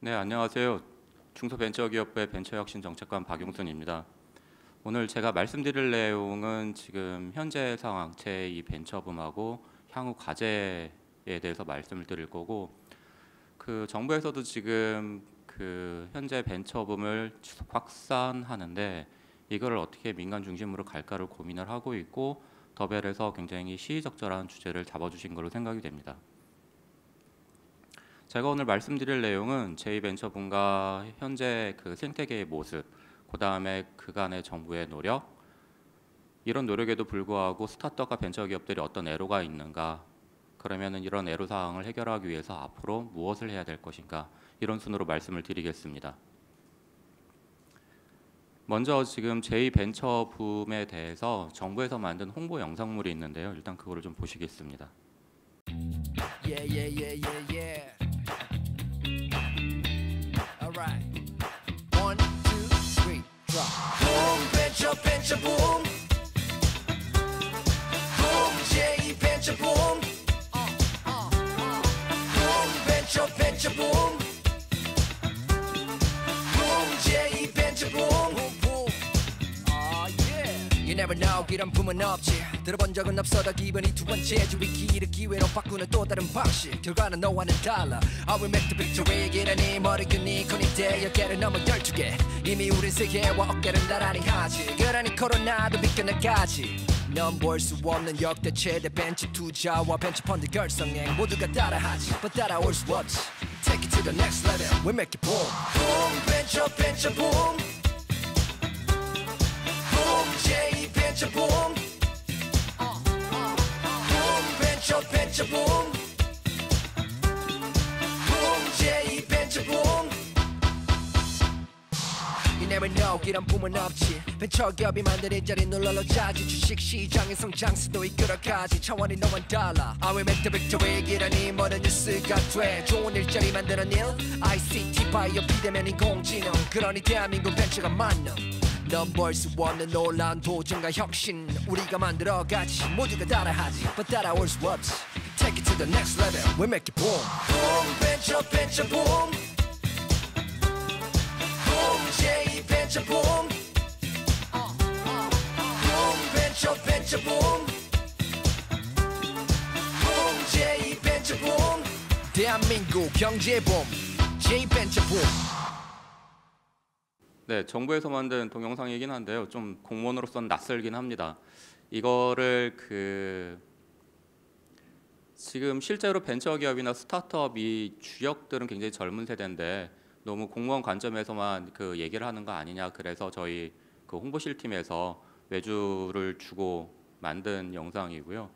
네, 안녕하세요. 중소벤처기업부의 벤처혁신정책관 박용순입니다. 오늘 제가 말씀드릴 내용은 지금 현재 상황, 제2 벤처붐하고 향후 과제에 대해서 말씀을 드릴 거고, 정부에서도 지금 현재 벤처붐을 지속 확산하는데 이거를 어떻게 민간 중심으로 갈까를 고민을 하고 있고, 더벨에서 굉장히 시의적절한 주제를 잡아주신 걸로 생각이 됩니다. 제가 오늘 말씀드릴 내용은 제2벤처붐과 현재 생태계의 모습, 그 다음에 그간의 정부의 노력, 이런 노력에도 불구하고 스타트업과 벤처기업들이 어떤 애로가 있는가, 그러면은 이런 애로사항을 해결하기 위해서 앞으로 무엇을 해야 될 것인가, 이런 순으로 말씀을 드리겠습니다. 먼저 지금 제2벤처붐에 대해서 정부에서 만든 홍보 영상물이 있는데요. 일단 그거를 좀 보시겠습니다. Alright. 1, 2, 3, drop. Boom, venture boom. Boom, venture boom. Boom, venture boom. Boom, venture boom. Boom. Oh yeah. You never know, 이런 붐은 없지. 들어본 적은 없어도 기분이 두 번째 주위기를 기회로 바꾸는 또 다른 방식. 결과는 너와는 달라. I will make the victory. 기라니 머리끈이 커넥돼 10개를 넘어 12개. 이미 우린 세계와 어깨를 나란히 하지. 그러니 코로나도 비껴나가지. 넌 볼 수 없는 역대 최대 벤처 투자와 벤처 펀드 결성행 모두가 따라하지. But 따라올 수 없지. Take it to the next level. We make it boom. Boom, venture boom. Boom, venture boom. Venture boom. Boom, venture boom. You never know, 이런 붐은 없지. 벤처기업이 만든 일자리 눌러로 짜지. 주식시장의 성장세도 이끌어가지. 차원이 너만 달라. I will make the victory. 이라니 뭐든 뉴스가 돼. 좋은 일자리 만드는 일. ICT 바이오 비대면 인공지능. 그러니 대한민국 벤처가 만능. 넌 볼 수 없는 놀라운 도전과 혁신 우리가 만들어가지. 모두가 따라하지. But 따라올 수 없지. Take it to the next level. We make it boom. Boom, venture boom. Boom, venture boom. Boom, venture boom. Boom, venture boom. 대한민국 경제붐. j-venture boom. 네, 정부에서 만든 동영상이긴 한데요. 좀 공무원으로서는 낯설긴 합니다. 이거를 지금 실제로 벤처기업이나 스타트업이 주역들은 굉장히 젊은 세대인데 너무 공무원 관점에서만 얘기를 하는 거 아니냐. 그래서 저희 홍보실팀에서 외주를 주고 만든 영상이고요.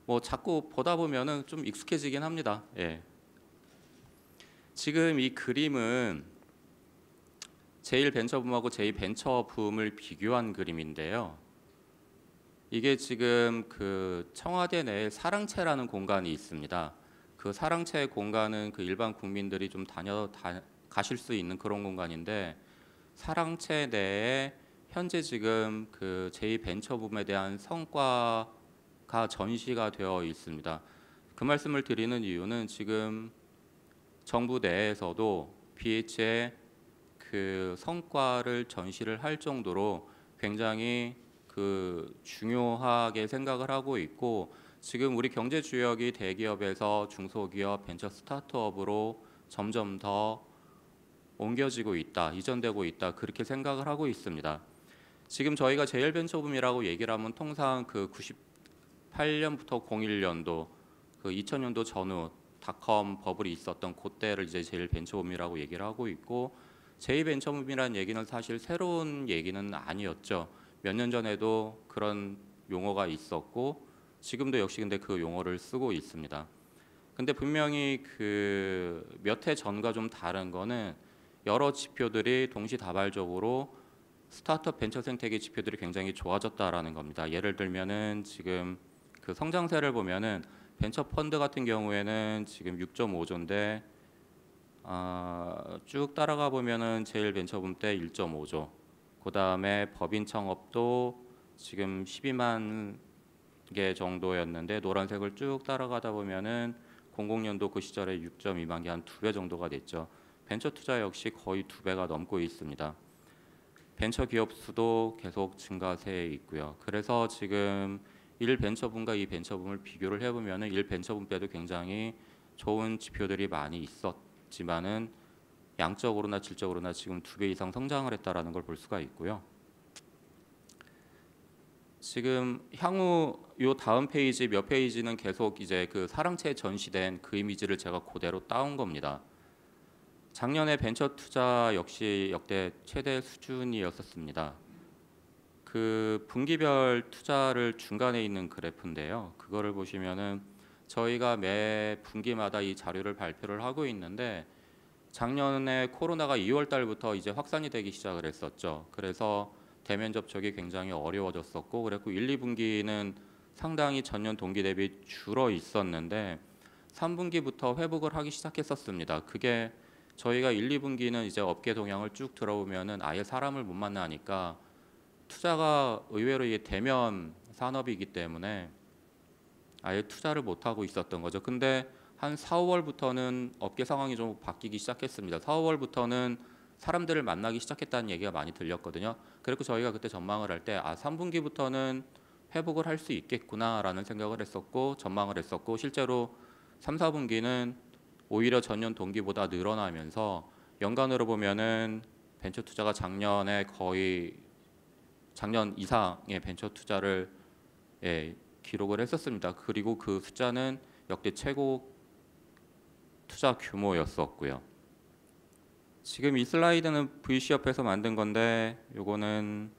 뭐 자꾸 보다 보면은 좀 익숙해지긴 합니다. 예. 지금 이 그림은 제1벤처붐하고 제2벤처붐을 비교한 그림인데요. 이게 지금 청와대 내에 사랑채라는 공간이 있습니다. 그 사랑채 공간은 일반 국민들이 좀 가실 수 있는 그런 공간인데, 사랑채 내에 현재 지금 제2벤처붐에 대한 성과가 전시가 되어 있습니다. 그 말씀을 드리는 이유는 지금 정부 내에서도 BH의 성과를 전시를 할 정도로 굉장히 중요하게 생각을 하고 있고, 지금 우리 경제 주역이 대기업에서 중소기업, 벤처 스타트업으로 점점 더 옮겨지고 있다, 이전되고 있다, 그렇게 생각을 하고 있습니다. 지금 저희가 제1벤처붐이라고 얘기를 하면 통상 98년부터 01년도 2000년도 전후 닷컴 버블이 있었던 그때를 이제 제1벤처붐이라고 얘기를 하고 있고, 제2벤처붐이라는 얘기는 사실 새로운 얘기는 아니었죠. 몇 년 전에도 그런 용어가 있었고 지금도 역시 근데 그 용어를 쓰고 있습니다. 근데 분명히 몇 해 전과 좀 다른 거는 여러 지표들이 동시다발적으로 스타트업 벤처 생태계 지표들이 굉장히 좋아졌다라는 겁니다. 예를 들면은 지금 성장세를 보면은 벤처 펀드 같은 경우에는 지금 6.5조인데 쭉 따라가 보면은 제1벤처붐 때 1.5조, 그 다음에 법인 창업도 지금 12만 개 정도였는데 노란색을 쭉 따라가다 보면은 00년도 그 시절에 6.2만 개, 한 2배 정도가 됐죠. 벤처 투자 역시 거의 2배가 넘고 있습니다. 벤처 기업 수도 계속 증가세에 있고요. 그래서 지금 1벤처분과 2벤처분을 비교를 해보면은 1벤처분 때도 굉장히 좋은 지표들이 많이 있었지만은 양적으로나 질적으로나 지금 2배 이상 성장을 했다라는 걸 볼 수가 있고요. 지금 향후 요 다음 페이지 몇 페이지는 계속 이제 그 사랑채에 전시된 그 이미지를 제가 그대로 따온 겁니다. 작년에 벤처 투자 역시 역대 최대 수준이었었습니다. 그 분기별 투자를 중간에 있는 그래프인데요. 그거를 보시면은 저희가 매 분기마다 이 자료를 발표를 하고 있는데 작년에 코로나가 2월 달부터 이제 확산이 되기 시작을 했었죠. 그래서 대면 접촉이 굉장히 어려워졌었고 그랬고 1, 2분기는 상당히 전년 동기 대비 줄어 있었는데 3분기부터 회복을 하기 시작했었습니다. 그게 저희가 1, 2분기는 이제 업계 동향을 쭉 들어보면은 아예 사람을 못 만나니까 투자가 의외로 이게 대면 산업이기 때문에 아예 투자를 못 하고 있었던 거죠. 근데 한 4, 5월부터는 업계 상황이 좀 바뀌기 시작했습니다. 4, 5월부터는 사람들을 만나기 시작했다는 얘기가 많이 들렸거든요. 그리고 저희가 그때 전망을 할 때 3분기부터는 회복을 할 수 있겠구나라는 생각을 했었고 전망을 했었고 실제로 3, 4분기는 오히려 전년 동기보다 늘어나면서 연간으로 보면은 벤처 투자가 작년에 거의 작년 이상의 벤처 투자를 기록을 했었습니다. 그리고 그 숫자는 역대 최고 투자 규모였었고요. 지금 이 슬라이드는 VC협에서 만든 건데 요거는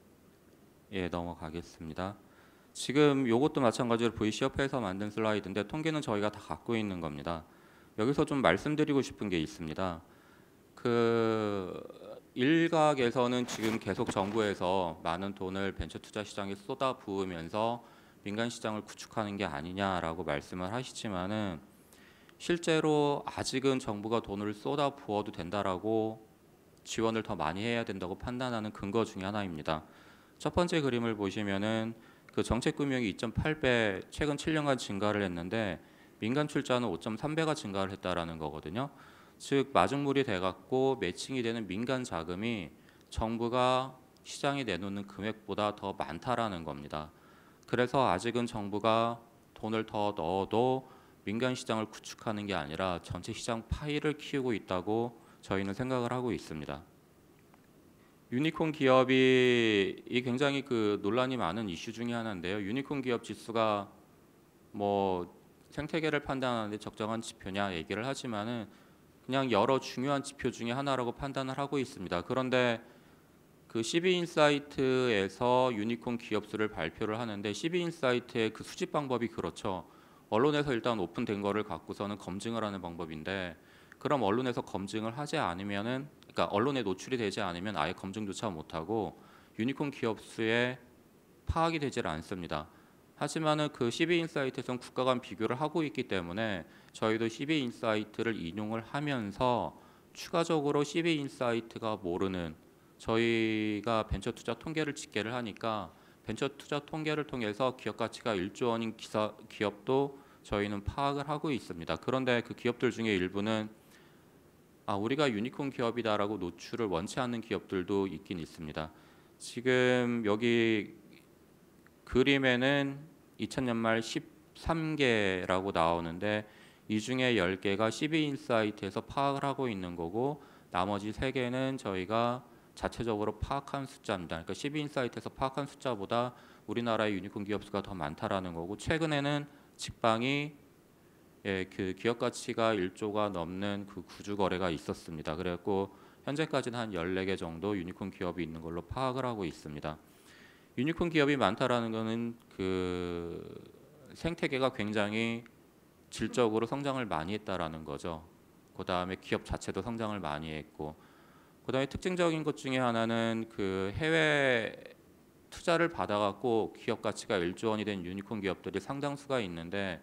넘어가겠습니다. 지금 요것도 마찬가지로 VC협에서 만든 슬라이드인데 통계는 저희가 다 갖고 있는 겁니다. 여기서 좀 말씀드리고 싶은 게 있습니다. 그 일각에서는 지금 계속 정부에서 많은 돈을 벤처 투자 시장에 쏟아 부으면서 민간 시장을 구축하는 게 아니냐라고 말씀을 하시지만은 실제로 아직은 정부가 돈을 쏟아 부어도 된다라고 지원을 더 많이 해야 된다고 판단하는 근거 중에 하나입니다. 첫 번째 그림을 보시면은 그 정책금융이 2.8배 최근 7년간 증가를 했는데 민간 출자는 5.3배가 증가를 했다라는 거거든요. 즉 마중물이 돼갖고 매칭이 되는 민간 자금이 정부가 시장에 내놓는 금액보다 더 많다라는 겁니다. 그래서 아직은 정부가 돈을 더 넣어도 민간 시장을 구축하는 게 아니라 전체 시장 파이를 키우고 있다고 저희는 생각을 하고 있습니다. 유니콘 기업이 굉장히 그 논란이 많은 이슈 중에 하나인데요. 유니콘 기업 지수가 뭐 생태계를 판단하는데 적정한 지표냐 얘기를 하지만은 그냥 여러 중요한 지표 중에 하나라고 판단을 하고 있습니다. 그런데 그 CB인사이트에서 유니콘 기업 수를 발표를 하는데 CB인사이트의 그 수집 방법이 그렇죠. 언론에서 일단 오픈된 거를 갖고서는 검증을 하는 방법인데 그럼 언론에서 검증을 하지 않으면은 그러니까 언론에 노출이 되지 않으면 아예 검증조차 못하고 유니콘 기업 수에 파악이 되질 않습니다. 하지만은 그 CB인사이트에서는 국가 간 비교를 하고 있기 때문에 저희도 CB인사이트를 인용을 하면서 추가적으로 CB인사이트가 모르는 저희가 벤처 투자 통계를 집계를 하니까 벤처 투자 통계를 통해서 기업 가치가 1조 원인 기업도 저희는 파악을 하고 있습니다. 그런데 그 기업들 중에 일부는 우리가 유니콘 기업이다라고 노출을 원치 않는 기업들도 있긴 있습니다. 지금 여기 그림에는 2000년 말 13개라고 나오는데 이 중에 10개가 CB인사이트에서 파악을 하고 있는 거고 나머지 3개는 저희가 자체적으로 파악한 숫자입니다. 그러니까 CB인사이트에서 파악한 숫자보다 우리나라의 유니콘 기업 수가 더 많다라는 거고 최근에는 직방이 그 기업 가치가 1조가 넘는 그 구주 거래가 있었습니다. 그래갖고 현재까지는 한 14개 정도 유니콘 기업이 있는 걸로 파악을 하고 있습니다. 유니콘 기업이 많다라는 것은 그 생태계가 굉장히 질적으로 성장을 많이 했다라는 거죠. 그 다음에 기업 자체도 성장을 많이 했고, 그 다음에 특징적인 것 중에 하나는 그 해외 투자를 받아갖고 기업 가치가 1조 원이 된 유니콘 기업들이 상당수가 있는데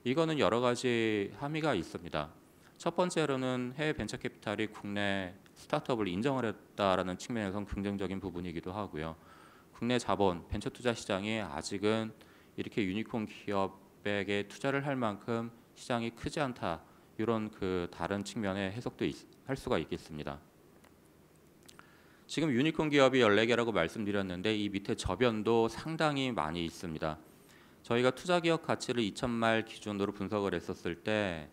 이거는 여러 가지 함의가 있습니다. 첫 번째로는 해외 벤처 캐피탈이 국내 스타트업을 인정을 했다라는 측면에서는 긍정적인 부분이기도 하고요. 국내 자본, 벤처 투자 시장이 아직은 이렇게 유니콘 기업에게 투자를 할 만큼 시장이 크지 않다. 이런 그 다른 측면의 해석도 할 수가 있겠습니다. 지금 유니콘 기업이 14개라고 말씀드렸는데 이 밑에 저변도 상당히 많이 있습니다. 저희가 투자기업 가치를 2000말 기준으로 분석을 했었을 때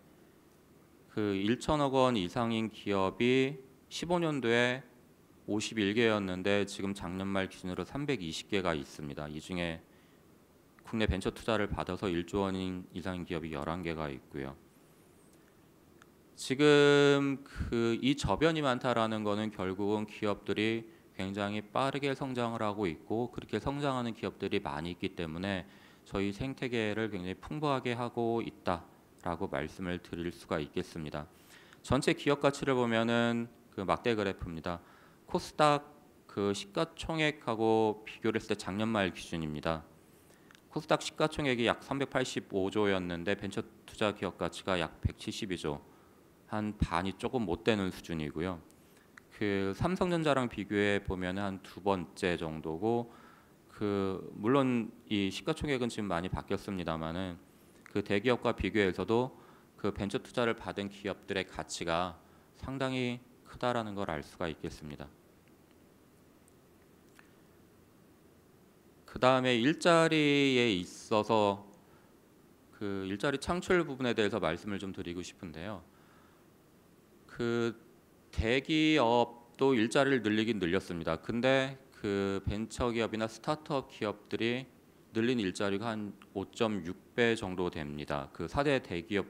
그 1천억 원 이상인 기업이 15년도에 51개였는데 지금 작년 말 기준으로 320개가 있습니다. 이 중에 국내 벤처 투자를 받아서 1조 원 이상인 기업이 11개가 있고요. 지금 이 저변이 많다라는 거는 결국은 기업들이 굉장히 빠르게 성장을 하고 있고 그렇게 성장하는 기업들이 많이 있기 때문에 저희 생태계를 굉장히 풍부하게 하고 있다라고 말씀을 드릴 수가 있겠습니다. 전체 기업 가치를 보면은 그 막대 그래프입니다. 코스닥 그 시가총액하고 비교를 했을 때 작년 말 기준입니다. 코스닥 시가총액이 약 385조였는데 벤처 투자 기업 가치가 약 172조. 한 반이 조금 못 되는 수준이고요. 그 삼성전자랑 비교해 보면 한 두 번째 정도고 물론 이 시가총액은 지금 많이 바뀌었습니다만은 그 대기업과 비교해서도 그 벤처 투자를 받은 기업들의 가치가 상당히 크다라는 걸 알 수가 있겠습니다. 그 다음에 일자리에 있어서 그 일자리 창출 부분에 대해서 말씀을 좀 드리고 싶은데요. 그 대기업도 일자리를 늘리긴 늘렸습니다. 근데 그 벤처기업이나 스타트업 기업들이 늘린 일자리가 한 5.6배 정도 됩니다. 그 4대 대기업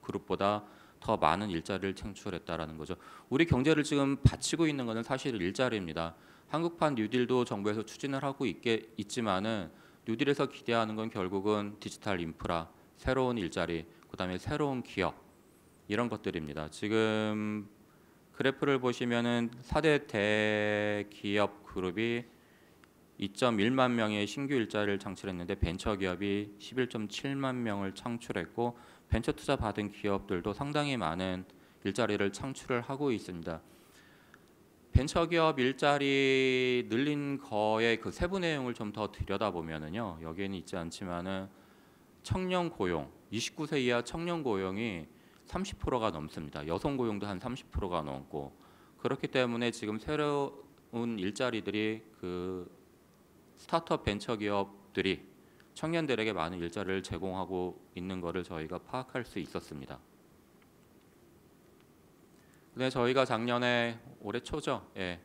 그룹보다 더 많은 일자리를 창출했다라는 거죠. 우리 경제를 지금 받치고 있는 것은 사실 일자리입니다. 한국판 뉴딜도 정부에서 추진을 하고 있지만은 뉴딜에서 기대하는 건 결국은 디지털 인프라, 새로운 일자리, 그다음에 새로운 기업 이런 것들입니다. 지금 그래프를 보시면은 4대 대기업 그룹이 2.1만 명의 신규 일자리를 창출했는데 벤처기업이 11.7만 명을 창출했고 벤처 투자 받은 기업들도 상당히 많은 일자리를 창출을 하고 있습니다. 벤처기업 일자리 늘린 거의 그 세부 내용을 좀 더 들여다보면은요. 여기에는 있지 않지만은 청년 고용, 29세 이하 청년 고용이 30%가 넘습니다. 여성 고용도 한 30%가 넘고 그렇기 때문에 지금 새로운 일자리들이 그 스타트업 벤처 기업들이 청년들에게 많은 일자리를 제공하고 있는 것을 저희가 파악할 수 있었습니다. 근데 저희가 작년에 올해 초죠. 예,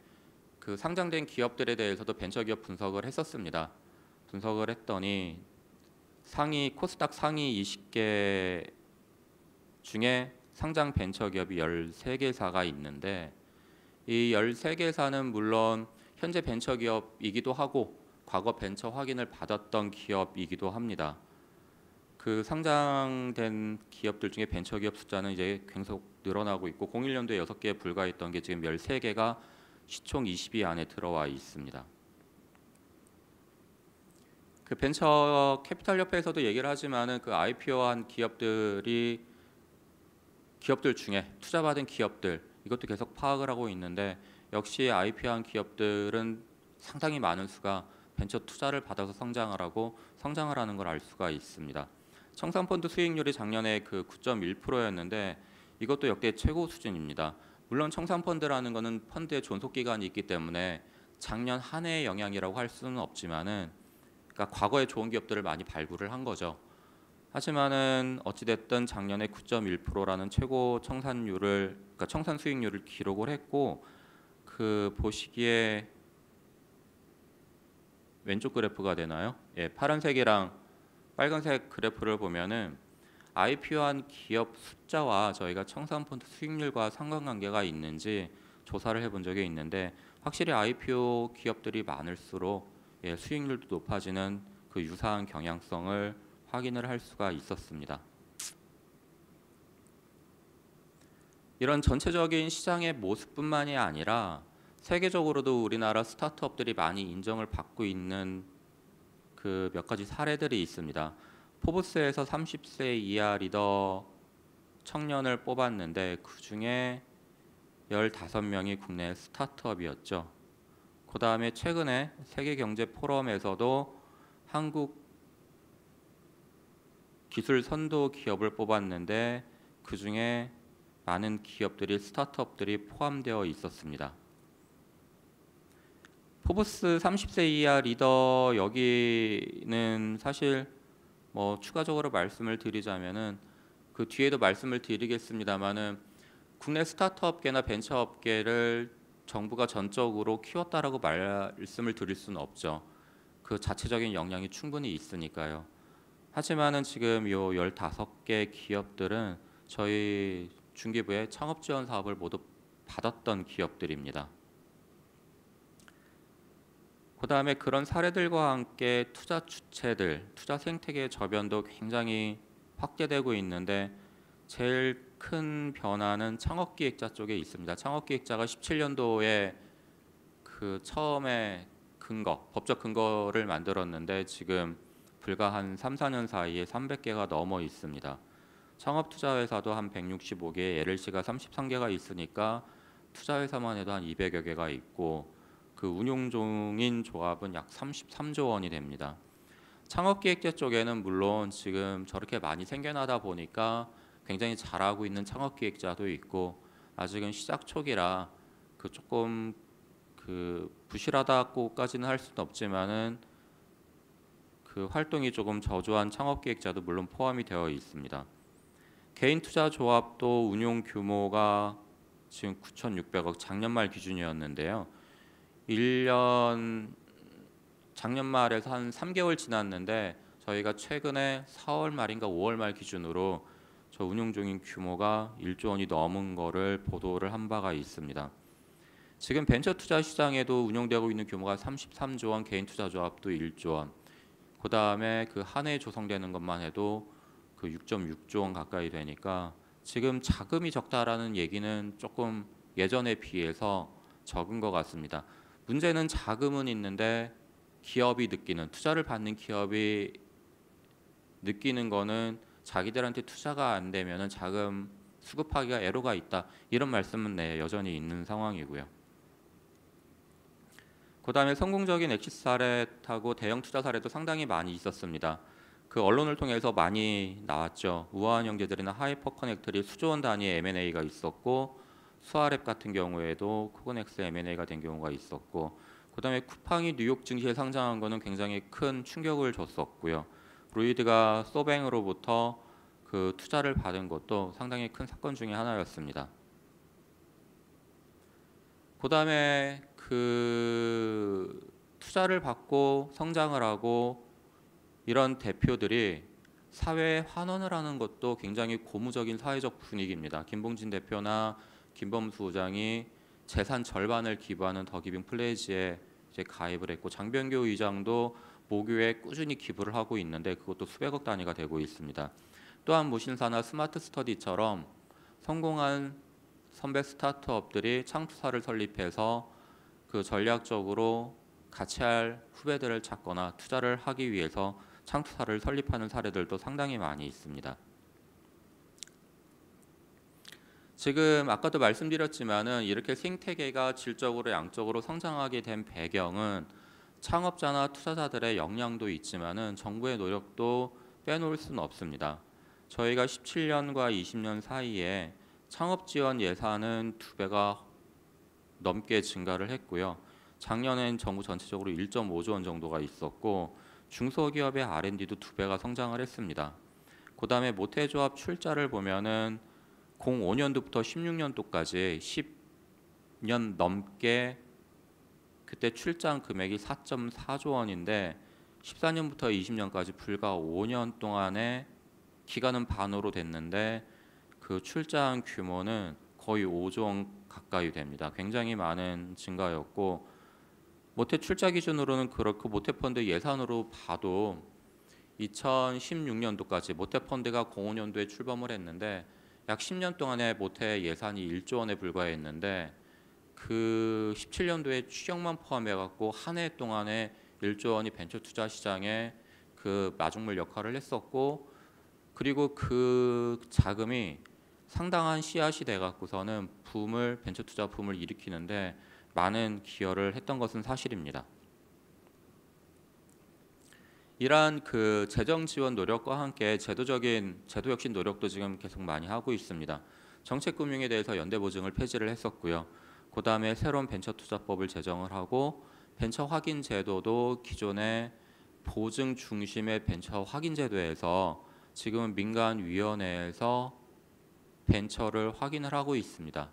그 상장된 기업들에 대해서도 벤처 기업 분석을 했었습니다. 분석을 했더니 코스닥 상위 20개 중에 상장 벤처 기업이 13개사가 있는데 이 13개사는 물론 현재 벤처 기업이기도 하고 과거 벤처 확인을 받았던 기업이기도 합니다. 그 상장된 기업들 중에 벤처 기업 숫자는 이제 계속 늘어나고 있고 01년도에 6개에 불과했던 게 지금 13개가 시총 20위 안에 들어와 있습니다. 그 벤처 캐피탈 협회에서도 얘기를 하지만은 그 IPO한 기업들 중에 투자받은 기업들 이것도 계속 파악을 하고 있는데 역시 IPO한 기업들은 상당히 많은 수가 벤처 투자를 받아서 성장을 하는 걸 알 수가 있습니다. 청산펀드 수익률이 작년에 그 9.1%였는데 이것도 역대 최고 수준입니다. 물론 청산펀드라는 것은 펀드의 존속 기간이 있기 때문에 작년 한 해의 영향이라고 할 수는 없지만은 그러니까 과거에 좋은 기업들을 많이 발굴을 한 거죠. 하지만은 어찌됐든 작년에 9.1%라는 최고 그러니까 청산 수익률을 기록을 했고 그 보시기에 왼쪽 그래프가 되나요? 예, 파란색이랑 빨간색 그래프를 보면은 IPO한 기업 숫자와 저희가 청산펀드 수익률과 상관관계가 있는지 조사를 해본 적이 있는데 확실히 IPO 기업들이 많을수록 예, 수익률도 높아지는 그 유사한 경향성을 확인을 할 수가 있었습니다. 이런 전체적인 시장의 모습뿐만이 아니라 세계적으로도 우리나라 스타트업들이 많이 인정을 받고 있는 그 몇 가지 사례들이 있습니다. 포브스에서 30세 이하 리더 청년을 뽑았는데 그 중에 15명이 국내 스타트업이었죠. 그 다음에 최근에 세계경제포럼에서도 한국 기술 선도 기업을 뽑았는데 그 중에 많은 기업들이 스타트업들이 포함되어 있었습니다. 포브스 30세 이하 리더 여기는 사실 뭐 추가적으로 말씀을 드리자면은 그 뒤에도 말씀을 드리겠습니다만은 국내 스타트업계나 벤처업계를 정부가 전적으로 키웠다라고 말씀을 드릴 수는 없죠. 그 자체적인 역량이 충분히 있으니까요. 하지만은 지금 요 15개 기업들은 저희 중기부의 창업 지원 사업을 모두 받았던 기업들입니다. 그다음에 그런 사례들과 함께 투자 주체들, 투자 생태계의 저변도 굉장히 확대되고 있는데 제일 큰 변화는 창업기획자 쪽에 있습니다. 창업기획자가 17년도에 그 처음에 법적 근거를 만들었는데 지금 불과 한 3, 4년 사이에 300개가 넘어 있습니다. 창업투자회사도 한 165개, LLC가 33개가 있으니까 투자회사만 해도 한 200여 개가 있고 그 운용 중인 조합은 약 33조 원이 됩니다. 창업기획자 쪽에는 물론 지금 저렇게 많이 생겨나다 보니까 굉장히 잘하고 있는 창업기획자도 있고 아직은 시작 초기라 그 조금 그 부실하다고까지는 할 수는 없지만은 그 활동이 조금 저조한 창업기획자도 물론 포함이 되어 있습니다. 개인 투자 조합도 운용 규모가 지금 9,600억 작년 말 기준이었는데요. 1년 작년 말에서 한 3개월 지났는데 저희가 최근에 4월 말인가 5월 말 기준으로 저 운용 중인 규모가 1조 원이 넘은 거를 보도를 한 바가 있습니다. 지금 벤처 투자 시장에도 운용되고 있는 규모가 33조 원, 개인 투자 조합도 1조 원. 그다음에 그 한 해 조성되는 것만 해도 그 6.6조 원 가까이 되니까 지금 자금이 적다라는 얘기는 조금 예전에 비해서 적은 것 같습니다. 문제는 자금은 있는데 기업이 느끼는 투자를 받는 기업이 느끼는 거는 자기들한테 투자가 안 되면은 자금 수급하기가 애로가 있다 이런 말씀은 네 여전히 있는 상황이고요. 그다음에 성공적인 엑시트 사례하고 대형 투자 사례도 상당히 많이 있었습니다. 그 언론을 통해서 많이 나왔죠. 우아한 형제들이나 하이퍼커넥트리 수조 원 단위의 M&A가 있었고 수아랩 같은 경우에도 코그넥스 M&A가 된 경우가 있었고 그다음에 쿠팡이 뉴욕 증시에 상장한 거는 굉장히 큰 충격을 줬었고요. 루이드가 소뱅으로부터 그 투자를 받은 것도 상당히 큰 사건 중에 하나였습니다. 그다음에 그 투자를 받고 성장을 하고 이런 대표들이 사회에 환원을 하는 것도 굉장히 고무적인 사회적 분위기입니다. 김봉진 대표나 김범수 의장이 재산 절반을 기부하는 더기빙 플레이지에 이제 가입을 했고 장병규 의장도 모교에 꾸준히 기부를 하고 있는데 그것도 수백억 단위가 되고 있습니다. 또한 무신사나 스마트 스터디처럼 성공한 선배 스타트업들이 창투사를 설립해서 그 전략적으로 같이 할 후배들을 찾거나 투자를 하기 위해서 창투사를 설립하는 사례들도 상당히 많이 있습니다. 지금 아까도 말씀드렸지만은 이렇게 생태계가 질적으로 양적으로 성장하게 된 배경은 창업자나 투자자들의 역량도 있지만은 정부의 노력도 빼놓을 수는 없습니다. 저희가 17년과 20년 사이에 창업 지원 예산은 2배가 넘게 증가를 했고요. 작년엔 정부 전체적으로 1.5조 원 정도가 있었고 중소기업의 R&D도 2배가 성장을 했습니다. 그다음에 모태조합 출자를 보면은 05년도부터 16년도까지 10년 넘게 그때 출장 금액이 4.4조 원인데 14년부터 20년까지 불과 5년 동안에 기간은 반으로 됐는데 그 출장 규모는 거의 5조 원 가까이 됩니다. 굉장히 많은 증가였고 모태 출자 기준으로는 그렇고 모태 펀드 예산으로 봐도 2016년도까지 모태 펀드가 05년도에 출범을 했는데 약 10년 동안에 모태 예산이 1조 원에 불과했는데 그 17년도에 추경만 포함해 갖고 한 해 동안에 1조 원이 벤처 투자 시장에 그 마중물 역할을 했었고 그리고 그 자금이 상당한 씨앗이 돼 갖고서는 벤처 투자 붐을 일으키는데 많은 기여를 했던 것은 사실입니다. 이러한 그 재정 지원 노력과 함께 제도 혁신 노력도 지금 계속 많이 하고 있습니다. 정책금융에 대해서 연대보증을 폐지를 했었고요. 그 다음에 새로운 벤처투자법을 제정을 하고 벤처 확인 제도도 기존의 보증 중심의 벤처 확인 제도에서 지금은 민간위원회에서 벤처를 확인을 하고 있습니다.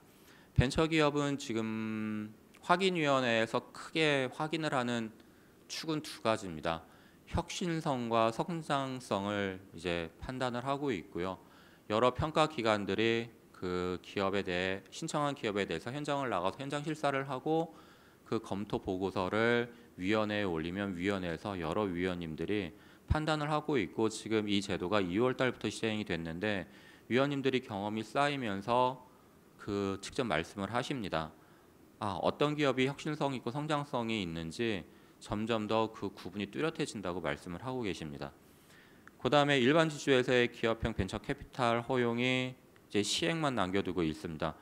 벤처기업은 지금 확인위원회에서 크게 확인을 하는 축은 두 가지입니다. 혁신성과 성장성을 이제 판단을 하고 있고요. 여러 평가 기관들이 그 기업에 대해 신청한 기업에 대해서 현장을 나가서 현장 실사를 하고 그 검토 보고서를 위원회에 올리면 위원회에서 여러 위원님들이 판단을 하고 있고 지금 이 제도가 2월 달부터 시행이 됐는데 위원님들이 경험이 쌓이면서 그 직접 말씀을 하십니다. 어떤 기업이 혁신성 있고 성장성이 있는지 점점 더 그 구분이 뚜렷해진다고 말씀을 하고 계십니다. 그 다음에 일반 지주회사의 기업형 벤처 캐피탈 허용이 이제 시행만 남겨두고 있습니다.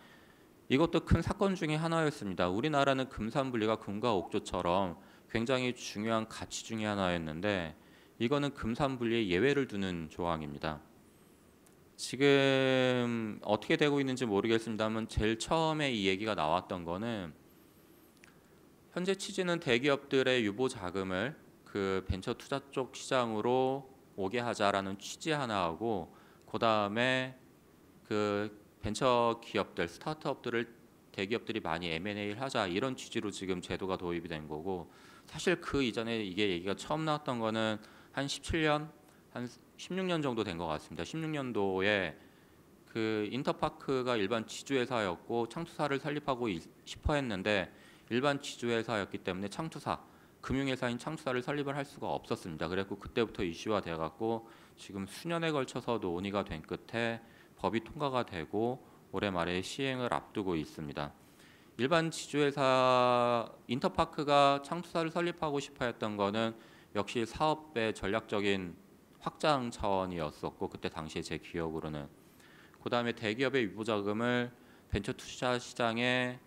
이것도 큰 사건 중에 하나였습니다. 우리나라는 금산분리가 금과 옥조처럼 굉장히 중요한 가치 중에 하나였는데 이거는 금산분리에 예외를 두는 조항입니다. 지금 어떻게 되고 있는지 모르겠습니다만 제일 처음에 이 얘기가 나왔던 거는 현재 취지는 대기업들의 유보 자금을 그 벤처 투자 쪽 시장으로 오게 하자라는 취지 하나하고 그 다음에 그 벤처 기업들 스타트업들을 대기업들이 많이 M&A를 하자 이런 취지로 지금 제도가 도입이 된 거고 사실 그 이전에 이게 얘기가 처음 나왔던 거는 한 17년 한 16년 정도 된 것 같습니다. 16년도에 그 인터파크가 일반 지주회사였고 창투사를 설립하고 싶어 했는데 일반 지주회사였기 때문에 창투사 금융회사인 창투사를 설립을 할 수가 없었습니다. 그래서 그때부터 이슈화 돼갖고 지금 수년에 걸쳐서 논의가 된 끝에 법이 통과가 되고 올해 말에 시행을 앞두고 있습니다. 일반 지주회사 인터파크가 창투사를 설립하고 싶어 했던 거는 역시 사업의 전략적인 확장 차원이었었고 그때 당시에 제 기억으로는 그 다음에 대기업의 유보자금을 벤처 투자 시장에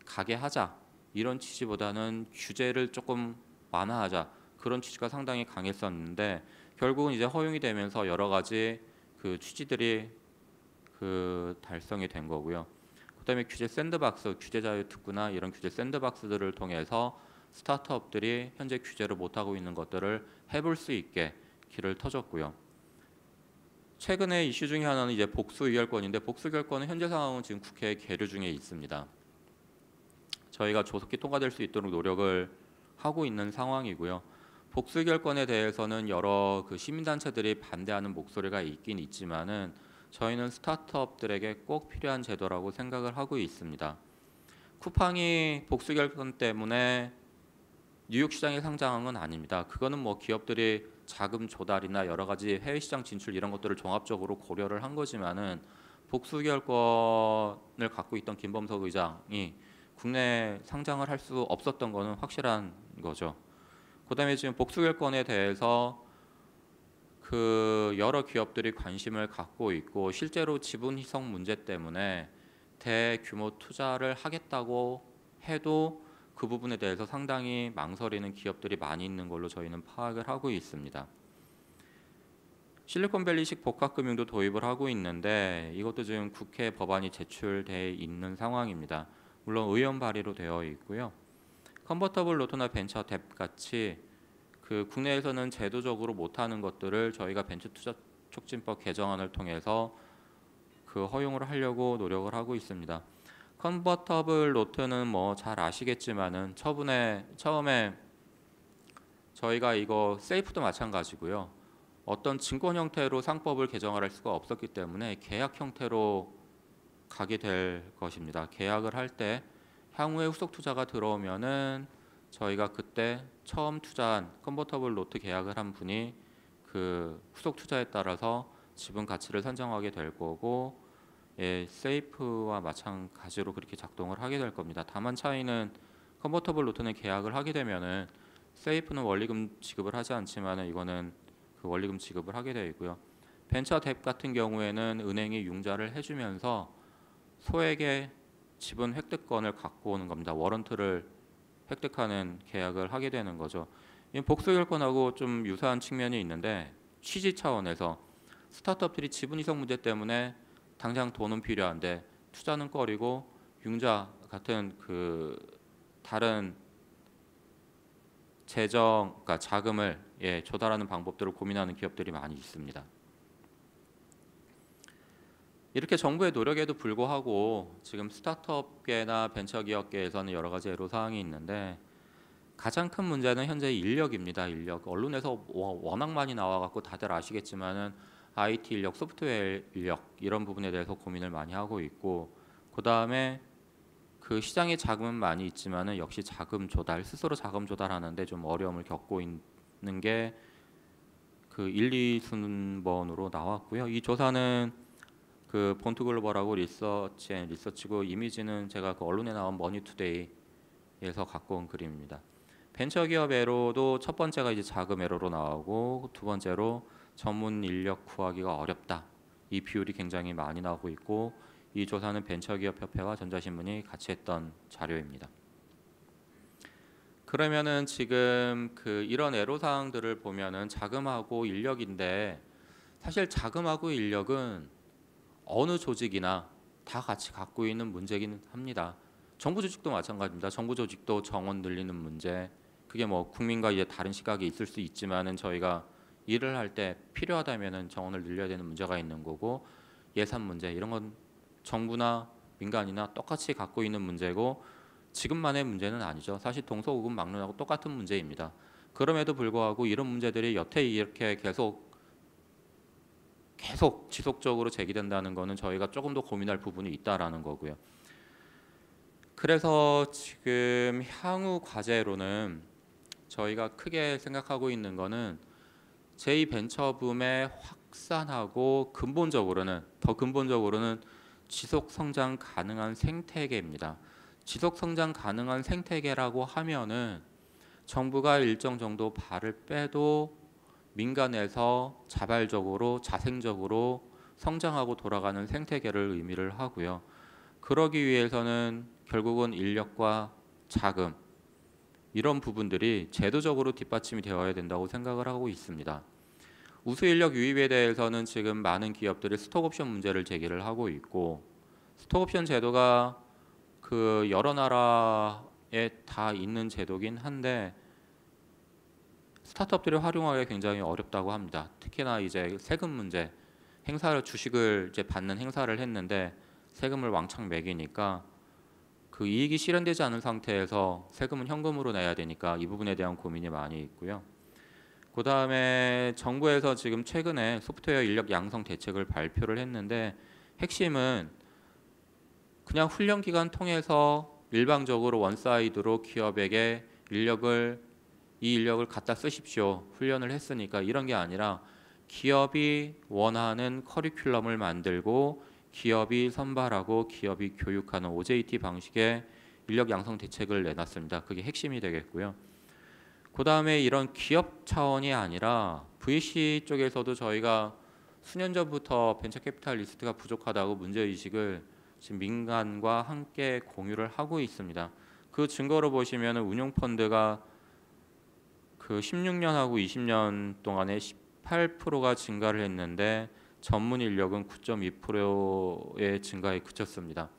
가게 하자 이런 취지보다는 규제를 조금 완화하자 그런 취지가 상당히 강했었는데 결국은 이제 허용이 되면서 여러 가지 그 취지들이 그 달성이 된 거고요. 그다음에 규제 샌드박스, 규제 자유 특구나 이런 규제 샌드박스들을 통해서 스타트업들이 현재 규제를 못 하고 있는 것들을 해볼 수 있게 길을 터줬고요. 최근에 이슈 중에 하나는 이제 복수의결권인데 복수결권은 현재 상황은 지금 국회에 계류 중에 있습니다. 저희가 조속히 통과될 수 있도록 노력을 하고 있는 상황이고요. 복수결권에 대해서는 여러 그 시민단체들이 반대하는 목소리가 있긴 있지만은 저희는 스타트업들에게 꼭 필요한 제도라고 생각을 하고 있습니다. 쿠팡이 복수결권 때문에 뉴욕 시장에 상장한 건 아닙니다. 그거는 뭐 기업들이 자금 조달이나 여러 가지 해외 시장 진출 이런 것들을 종합적으로 고려를 한 거지만은 복수결권을 갖고 있던 김범석 의장이 국내 상장을 할 수 없었던 거는 확실한 거죠. 그다음에 지금 복수결권에 대해서 그 여러 기업들이 관심을 갖고 있고 실제로 지분 희석 문제 때문에 대규모 투자를 하겠다고 해도 그 부분에 대해서 상당히 망설이는 기업들이 많이 있는 걸로 저희는 파악을 하고 있습니다. 실리콘밸리식 복합금융도 도입을 하고 있는데 이것도 지금 국회 법안이 제출돼 있는 상황입니다. 물론 의원 발의로 되어 있고요. 컨버터블 노트나 벤처 뎁 같이 그 국내에서는 제도적으로 못하는 것들을 저희가 벤처 투자 촉진법 개정안을 통해서 그 허용을 하려고 노력을 하고 있습니다. 컨버터블 노트는 뭐 잘 아시겠지만은 처음에 저희가 이거 세이프도 마찬가지고요. 어떤 증권 형태로 상법을 개정할 수가 없었기 때문에 계약 형태로 가게 될 것입니다. 계약을 할 때 향후에 후속 투자가 들어오면은 저희가 그때 처음 투자한 컨버터블 노트 계약을 한 분이 그 후속 투자에 따라서 지분 가치를 산정하게 될 거고 세이프와 마찬가지로 그렇게 작동을 하게 될 겁니다. 다만 차이는 컨버터블 노트는 계약을 하게 되면은 세이프는 원리금 지급을 하지 않지만은 이거는 그 원리금 지급을 하게 되어 있고요. 벤처 뎁 같은 경우에는 은행이 융자를 해주면서 소액의 지분 획득권을 갖고 오는 겁니다. 워런트를 획득하는 계약을 하게 되는 거죠. 이 복수결권하고 좀 유사한 측면이 있는데 취지 차원에서 스타트업들이 지분 이석 문제 때문에 당장 돈은 필요한데 투자는 꺼리고 융자 같은 그 다른 재정, 그러니까 자금을 조달하는 방법들을 고민하는 기업들이 많이 있습니다. 이렇게 정부의 노력에도 불구하고 지금 스타트업계나 벤처기업계에서는 여러 가지 애로사항이 있는데 가장 큰 문제는 현재 인력입니다. 인력. 언론에서 워낙 많이 나와갖고 다들 아시겠지만은 IT 인력, 소프트웨어 인력 이런 부분에 대해서 고민을 많이 하고 있고, 그 다음에 그 시장에 자금은 많이 있지만은 역시 자금 조달, 스스로 자금 조달하는데 좀 어려움을 겪고 있는 게 그 1, 2순번으로 나왔고요. 이 조사는 그 본투글로벌하고 리서치고 이미지는 제가 그 언론에 나온 머니투데이에서 갖고 온 그림입니다. 벤처기업 애로도 첫 번째가 이제 자금 애로로 나오고 두 번째로 전문 인력 구하기가 어렵다. 이 비율이 굉장히 많이 나오고 있고, 이 조사는 벤처기업협회와 전자신문이 같이 했던 자료입니다. 그러면은 지금 그 이런 애로사항들을 보면은 자금하고 인력인데, 사실 자금하고 인력은 어느 조직이나 다 같이 갖고 있는 문제긴 합니다. 정부 조직도 마찬가지입니다. 정부 조직도 정원 늘리는 문제, 그게 뭐 국민과 이제 다른 시각이 있을 수 있지만은 저희가 일을 할 때 필요하다면은 정원을 늘려야 되는 문제가 있는 거고, 예산 문제 이런 건 정부나 민간이나 똑같이 갖고 있는 문제고 지금만의 문제는 아니죠. 사실 동서고금 막론하고 똑같은 문제입니다. 그럼에도 불구하고 이런 문제들이 여태 이렇게 계속 지속적으로 제기된다는 것은 저희가 조금 더 고민할 부분이 있다라는 거고요. 그래서 지금 향후 과제로는 저희가 크게 생각하고 있는 거는 제2벤처붐의 확산하고 더 근본적으로는 지속 성장 가능한 생태계입니다. 지속 성장 가능한 생태계라고 하면은 정부가 일정 정도 발을 빼도 민간에서 자발적으로 자생적으로 성장하고 돌아가는 생태계를 의미를 하고요. 그러기 위해서는 결국은 인력과 자금 이런 부분들이 제도적으로 뒷받침이 되어야 된다고 생각을 하고 있습니다. 우수 인력 유입에 대해서는 지금 많은 기업들이 스톡옵션 문제를 제기를 하고 있고, 스톡옵션 제도가 그 여러 나라에 다 있는 제도긴 한데 스타트업들이 활용하기 굉장히 어렵다고 합니다. 특히나 이제 세금 문제, 주식을 이제 받는 행사를 했는데 세금을 왕창 매기니까 그 이익이 실현되지 않은 상태에서 세금은 현금으로 내야 되니까 이 부분에 대한 고민이 많이 있고요. 그 다음에 정부에서 지금 최근에 소프트웨어 인력 양성 대책을 발표를 했는데, 핵심은 그냥 훈련 기간 통해서 일방적으로 원사이드로 기업에게 이 인력을 갖다 쓰십시오, 훈련을 했으니까, 이런 게 아니라 기업이 원하는 커리큘럼을 만들고 기업이 선발하고 기업이 교육하는 OJT 방식의 인력 양성 대책을 내놨습니다. 그게 핵심이 되겠고요. 그 다음에 이런 기업 차원이 아니라 VC 쪽에서도 저희가 수년 전부터 벤처 캐피탈리스트가 부족하다고 문제의식을 지금 민간과 함께 공유를 하고 있습니다. 그 증거로 보시면 운용펀드가 그 16년하고 20년 동안에 18%가 증가를 했는데 전문 인력은 9.2%의 증가에 그쳤습니다.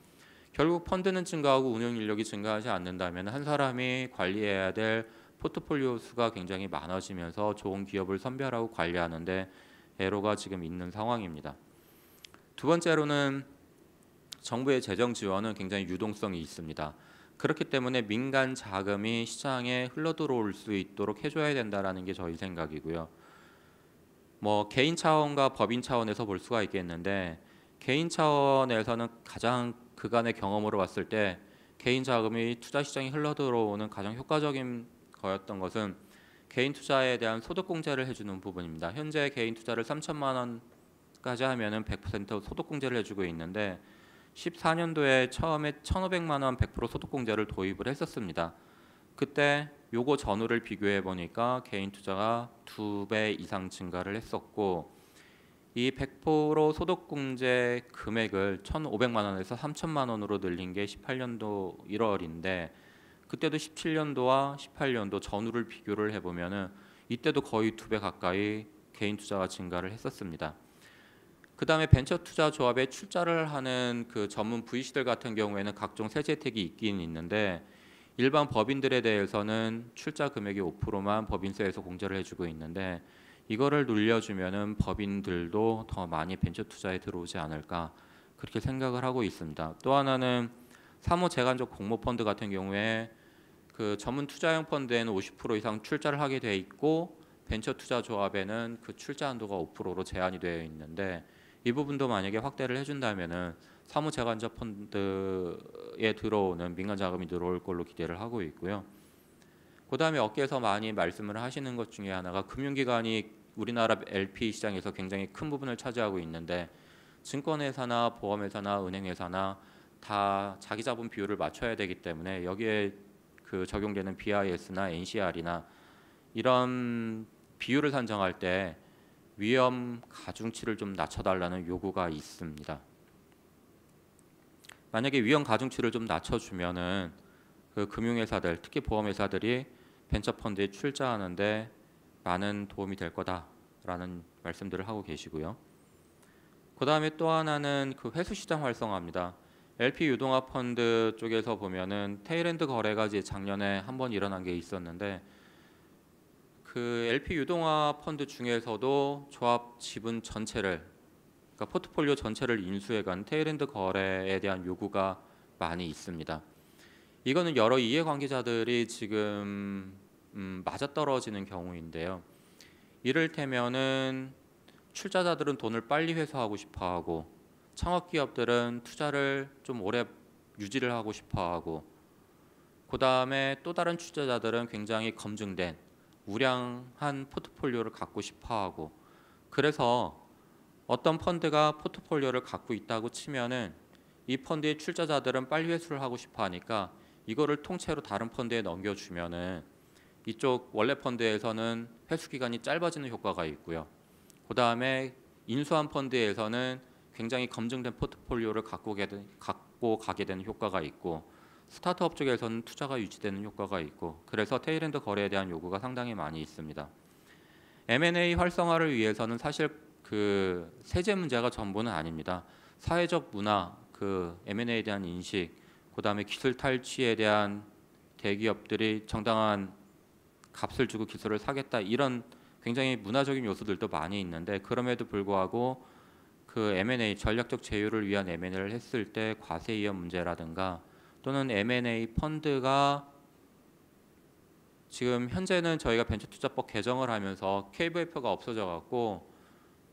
결국 펀드는 증가하고 운용 인력이 증가하지 않는다면 한 사람이 관리해야 될 포트폴리오 수가 굉장히 많아지면서 좋은 기업을 선별하고 관리하는데 애로가 지금 있는 상황입니다. 두 번째로는 정부의 재정 지원은 굉장히 유동성이 있습니다. 그렇기 때문에 민간 자금이 시장에 흘러들어올 수 있도록 해줘야 된다라는 게 저희 생각이고요. 뭐 개인 차원과 법인 차원에서 볼 수가 있겠는데, 개인 차원에서는 가장 그간의 경험으로 봤을 때 개인 자금이 투자 시장에 흘러들어오는 가장 효과적인 거였던 것은 개인 투자에 대한 소득 공제를 해주는 부분입니다. 현재 개인 투자를 3천만 원까지 하면은 100% 소득 공제를 해주고 있는데 14년도에 처음에 1,500만 원 100% 소득 공제를 도입을 했었습니다. 그때 요거 전후를 비교해 보니까 개인 투자가 2배 이상 증가를 했었고, 이 100% 소득 공제 금액을 1,500만 원에서 3천만 원으로 늘린 게 18년도 1월인데 그때도 17년도와 18년도 전후를 비교를 해보면은 이때도 거의 2배 가까이 개인 투자가 증가를 했었습니다. 그다음에 벤처 투자 조합에 출자를 하는 그 전문 VC들 같은 경우에는 각종 세제 혜택이 있긴 있는데 일반 법인들에 대해서는 출자 금액의 5%만 법인세에서 공제를 해주고 있는데 이거를 눌려주면은 법인들도 더 많이 벤처 투자에 들어오지 않을까 그렇게 생각을 하고 있습니다. 또 하나는 사모 재간적 공모 펀드 같은 경우에 그 전문 투자형 펀드에는 50% 이상 출자를 하게 돼 있고 벤처 투자 조합에는 그 출자 한도가 5%로 제한이 되어 있는데 이 부분도 만약에 확대를 해준다면은 사무 재간적 펀드에 들어오는 민간 자금이 들어올 걸로 기대를 하고 있고요. 그다음에 업계에서 많이 말씀을 하시는 것 중에 하나가 금융기관이 우리나라 LP 시장에서 굉장히 큰 부분을 차지하고 있는데 증권회사나 보험회사나 은행회사나 다 자기 자본 비율을 맞춰야 되기 때문에 여기에 그 적용되는 BIS나 NCR이나 이런 비율을 산정할 때 위험 가중치를 좀 낮춰달라는 요구가 있습니다. 만약에 위험 가중치를 좀 낮춰주면은 그 금융회사들, 특히 보험회사들이 벤처펀드에 출자하는데 많은 도움이 될 거다라는 말씀들을 하고 계시고요. 그 다음에 또 하나는 그 회수시장 활성화입니다. LP 유동화 펀드 쪽에서 보면은 테일엔드 거래가 이제 작년에 한번 일어난 게 있었는데 그 LP 유동화 펀드 중에서도 조합 지분 전체를 그러니까 포트폴리오 전체를 인수해간 테일엔드 거래에 대한 요구가 많이 있습니다. 이거는 여러 이해관계자들이 지금 맞아떨어지는 경우인데요. 이를테면은 출자자들은 돈을 빨리 회수하고 싶어하고 창업기업들은 투자를 좀 오래 유지를 하고 싶어하고 그 다음에 또 다른 출자자들은 굉장히 검증된 우량한 포트폴리오를 갖고 싶어하고 그래서 어떤 펀드가 포트폴리오를 갖고 있다고 치면은 이 펀드의 출자자들은 빨리 회수를 하고 싶어하니까 이거를 통째로 다른 펀드에 넘겨주면은 이쪽 원래 펀드에서는 회수 기간이 짧아지는 효과가 있고요. 그 다음에 인수한 펀드에서는 굉장히 검증된 포트폴리오를 갖고 가게 되는 효과가 있고 스타트업 쪽에서는 투자가 유지되는 효과가 있고 그래서 테일엔드 거래에 대한 요구가 상당히 많이 있습니다. M&A 활성화를 위해서는 사실 그 세제 문제가 전부는 아닙니다. 사회적 문화, 그 M&A에 대한 인식, 그다음에 기술 탈취에 대한 대기업들이 정당한 값을 주고 기술을 사겠다 이런 굉장히 문화적인 요소들도 많이 있는데 그럼에도 불구하고 그 M&A 전략적 제휴를 위한 M&A를 했을 때 과세 위험 문제라든가 또는 M&A 펀드가 지금 현재는 저희가 벤처투자법 개정을 하면서 KVF가 없어져 갖고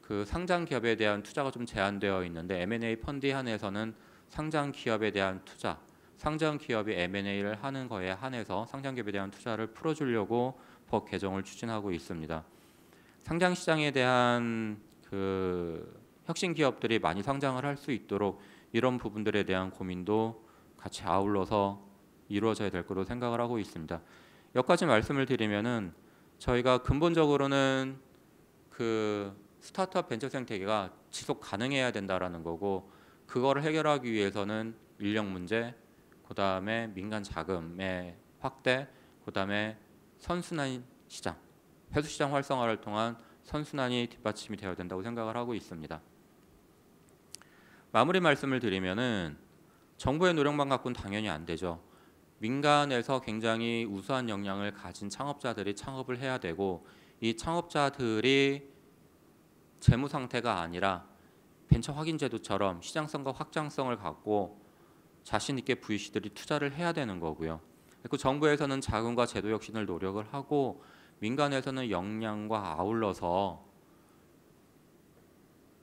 그 상장 기업에 대한 투자가 좀 제한되어 있는데 M&A 펀드에 한해서는 상장 기업에 대한 투자, 상장 기업이 M&A를 하는 거에 한해서 상장 기업에 대한 투자를 풀어주려고 법 개정을 추진하고 있습니다. 상장 시장에 대한 그 혁신 기업들이 많이 상장을 할 수 있도록 이런 부분들에 대한 고민도 같이 아울러서 이루어져야 될 거로 생각을 하고 있습니다. 여기까지 말씀을 드리면은 저희가 근본적으로는 그 스타트업 벤처 생태계가 지속 가능해야 된다라는 거고 그거를 해결하기 위해서는 인력 문제, 그다음에 민간 자금의 확대, 그다음에 선순환 시장, 회수 시장 활성화를 통한 선순환이 뒷받침이 되어야 된다고 생각을 하고 있습니다. 마무리 말씀을 드리면은 정부의 노력만 갖고는 당연히 안 되죠. 민간에서 굉장히 우수한 역량을 가진 창업자들이 창업을 해야 되고 이 창업자들이 재무 상태가 아니라 벤처 확인 제도처럼 시장성과 확장성을 갖고 자신 있게 VC들이 투자를 해야 되는 거고요. 그리고 정부에서는 자금과 제도 혁신을 노력을 하고 민간에서는 역량과 아울러서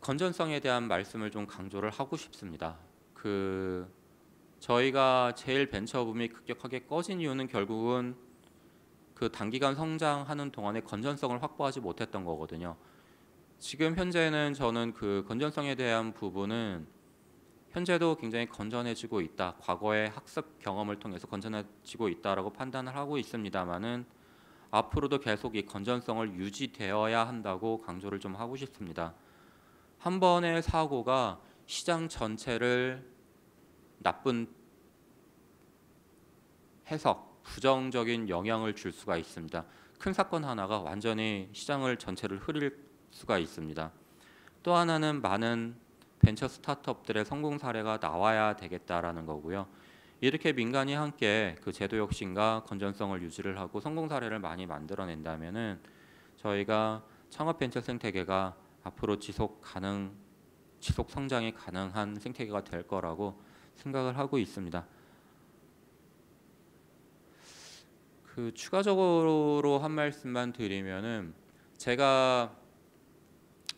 건전성에 대한 말씀을 좀 강조를 하고 싶습니다. 그 저희가 제일 벤처 붐이 급격하게 꺼진 이유는 결국은 그 단기간 성장하는 동안에 건전성을 확보하지 못했던 거거든요. 지금 현재는 저는 그 건전성에 대한 부분은 현재도 굉장히 건전해지고 있다. 과거의 학습 경험을 통해서 건전해지고 있다라고 판단을 하고 있습니다만은 앞으로도 계속 이 건전성을 유지되어야 한다고 강조를 좀 하고 싶습니다. 한 번의 사고가 시장 전체를 나쁜 해석, 부정적인 영향을 줄 수가 있습니다. 큰 사건 하나가 완전히 시장을 전체를 흐릴 수가 있습니다. 또 하나는 많은 벤처 스타트업들의 성공 사례가 나와야 되겠다라는 거고요. 이렇게 민간이 함께 그 제도 혁신과 건전성을 유지를 하고 성공 사례를 많이 만들어낸다면은 저희가 창업 벤처 생태계가 앞으로 지속 성장이 가능한 생태계가 될 거라고 생각을 하고 있습니다. 그 추가적으로 한 말씀만 드리면은 제가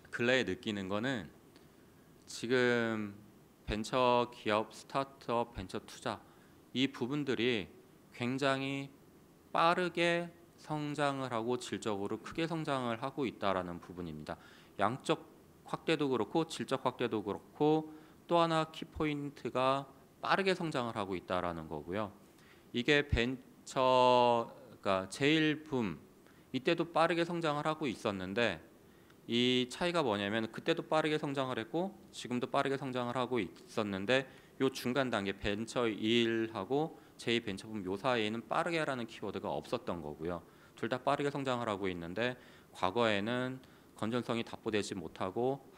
근래에 느끼는 거는 지금 벤처 기업, 스타트업, 벤처 투자 이 부분들이 굉장히 빠르게 성장을 하고 질적으로 크게 성장을 하고 있다라는 부분입니다. 양적 확대도 그렇고 질적 확대도 그렇고 또 하나 키포인트가 빠르게 성장을 하고 있다라는 거고요. 이게 벤처가 제일 붐 이때도 빠르게 성장을 하고 있었는데 이 차이가 뭐냐면 그때도 빠르게 성장을 했고 지금도 빠르게 성장을 하고 있었는데 요 중간 단계 벤처 1하고 제2 벤처붐 요 사이에는 빠르게라는 키워드가 없었던 거고요. 둘 다 빠르게 성장을 하고 있는데 과거에는 건전성이 답보되지 못하고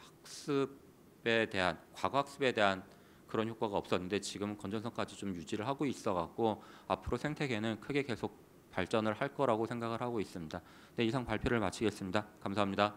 과거 학습에 대한 그런 효과가 없었는데 지금은 건전성까지 좀 유지를 하고 있어 갖고 앞으로 생태계는 크게 계속 발전을 할 거라고 생각을 하고 있습니다. 네, 이상 발표를 마치겠습니다. 감사합니다.